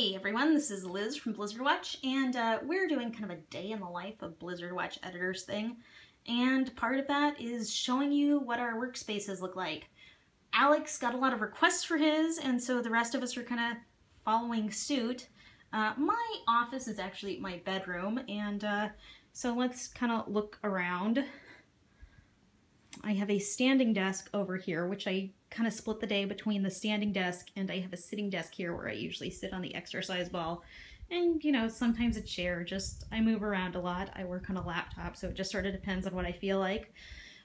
Hey everyone, this is Liz from Blizzard Watch, and we're doing kind of a day in the life of Blizzard Watch editors thing, and part of that is showing you what our workspaces look like. Alex got a lot of requests for his, and so the rest of us are kind of following suit. My office is actually my bedroom, and so let's kind of look around. I have a standing desk over here, which I kind of split the day between the standing desk, and I have a sitting desk here where I usually sit on the exercise ball. And, you know, sometimes a chair, I move around a lot. I work on a laptop, so it just sort of depends on what I feel like.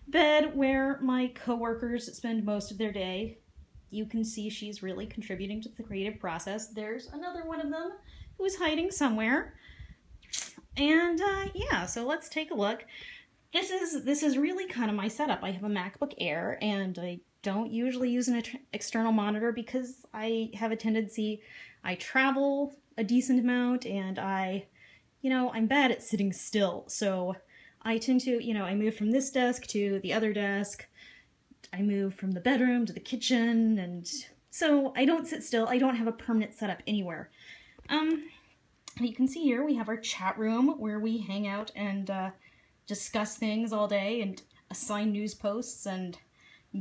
Bed, where my coworkers spend most of their day. You can see she's really contributing to the creative process. There's another one of them who's hiding somewhere. And, yeah, so let's take a look. This is really kind of my setup. I have a MacBook Air, and I don't usually use an external monitor because I have a tendency, I travel a decent amount, and I'm bad at sitting still. So I tend to, I move from this desk to the other desk. I move from the bedroom to the kitchen, and so I don't sit still. I don't have a permanent setup anywhere. You can see here we have our chat room where we hang out and discuss things all day and assign news posts and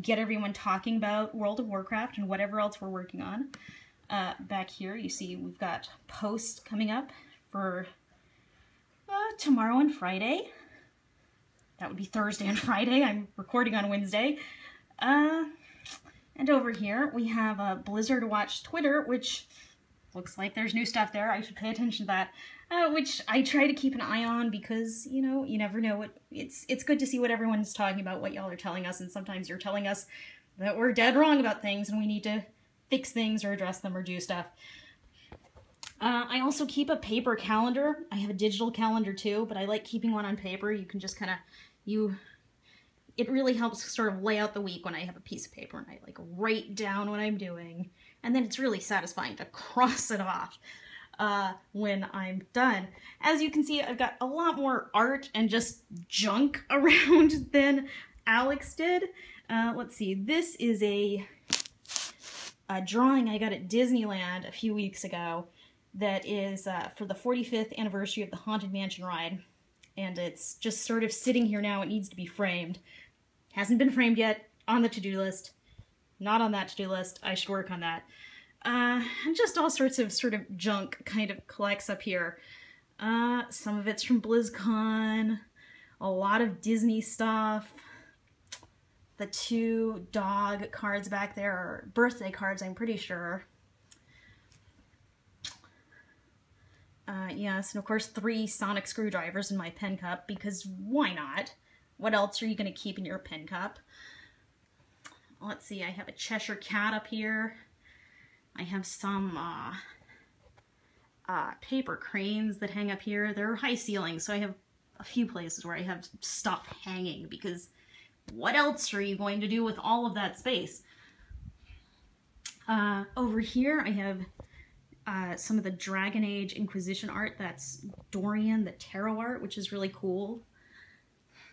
get everyone talking about World of Warcraft and whatever else we're working on. Back here you see we've got posts coming up for tomorrow and Friday. That would be Thursday and Friday. I'm recording on Wednesday. And over here we have Blizzard Watch Twitter, which looks like there's new stuff there. I should pay attention to that. Which I try to keep an eye on because, you never know it's good to see what everyone's talking about, what y'all are telling us, and sometimes you're telling us that we're dead wrong about things and we need to fix things or address them or do stuff. I also keep a paper calendar. I have a digital calendar too, but I like keeping one on paper. You can just kind of, it really helps sort of lay out the week when I have a piece of paper and I write down what I'm doing. And then it's really satisfying to cross it off when I'm done. As you can see, I've got a lot more art and just junk around than Alex did. Let's see, this is a drawing I got at Disneyland a few weeks ago that is for the 45th anniversary of the Haunted Mansion ride. And it's just sort of sitting here now. It needs to be framed. Hasn't been framed yet. On the to-do list. Not on that to-do list. I should work on that. And just all sorts of sort of junk kind of collects up here. Some of it's from BlizzCon. A lot of Disney stuff. The 2 dog cards back there are birthday cards, I'm pretty sure. Yes, and of course 3 sonic screwdrivers in my pen cup, because why not? What else are you going to keep in your pen cup? Let's see, I have a Cheshire Cat up here. I have some paper cranes that hang up here. They're high ceilings, so I have a few places where I have stuff hanging, because what else are you going to do with all of that space? Over here I have some of the Dragon Age Inquisition art. That's Dorian, the tarot art, which is really cool.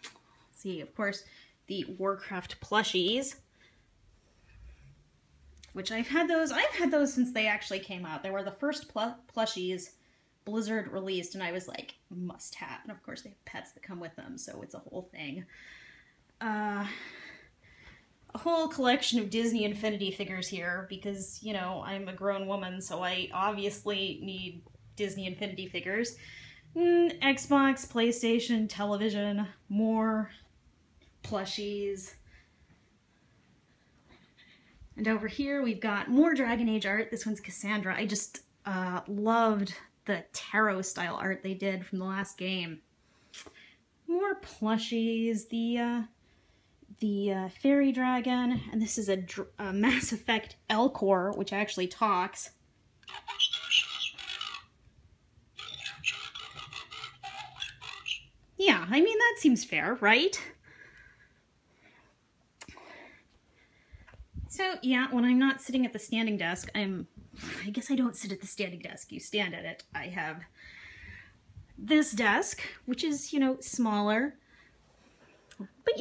Let's see, of course, the Warcraft plushies, which I've had those since they actually came out. They were the first plushies Blizzard released, and I was like, must have. And of course they have pets that come with them, so it's a whole thing. A whole collection of Disney Infinity figures here, because, I'm a grown woman, so I obviously need Disney Infinity figures. Xbox, PlayStation, television, more plushies. And over here we've got more Dragon Age art. This one's Cassandra. I just loved the tarot style art they did from the last game. More plushies. The fairy dragon, and this is a Mass Effect Elcor, which actually talks. Yeah, I mean, that seems fair, right? So, yeah, when I'm not sitting at the standing desk, I guess I don't sit at the standing desk, you stand at it. I have this desk, which is, smaller. But,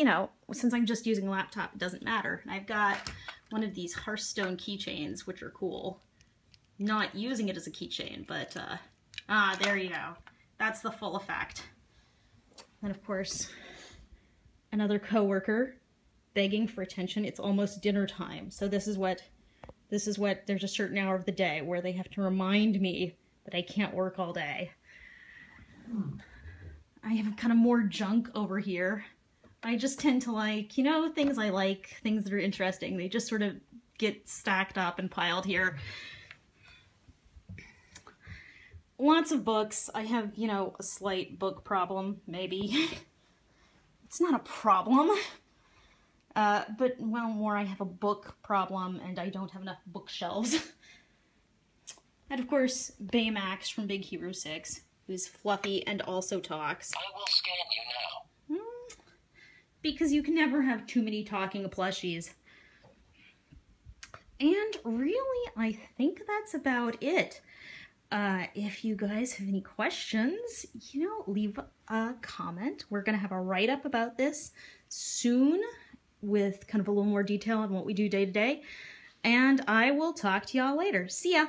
since I'm just using a laptop, it doesn't matter. And I've got one of these Hearthstone keychains, which are cool. not using it as a keychain, but there you go. That's the full effect. And of course, another coworker begging for attention. It's almost dinner time. So this is what, there's a certain hour of the day where they have to remind me that I can't work all day. I have kind of more junk over here. I just tend to like, you know, things I like, things that are interesting. They just sort of get stacked up and piled here. Lots of books. I have, you know, a slight book problem, maybe. It's not a problem. But, well, more I have a book problem and I don't have enough bookshelves. And of course, Baymax from Big Hero 6, who's fluffy and also talks. I will scan you now. Because you can never have too many talking plushies. And really, I think that's about it. If you guys have any questions, you know, leave a comment. We're going to have a write-up about this soon with kind of a little more detail on what we do day to day. And I will talk to y'all later. See ya!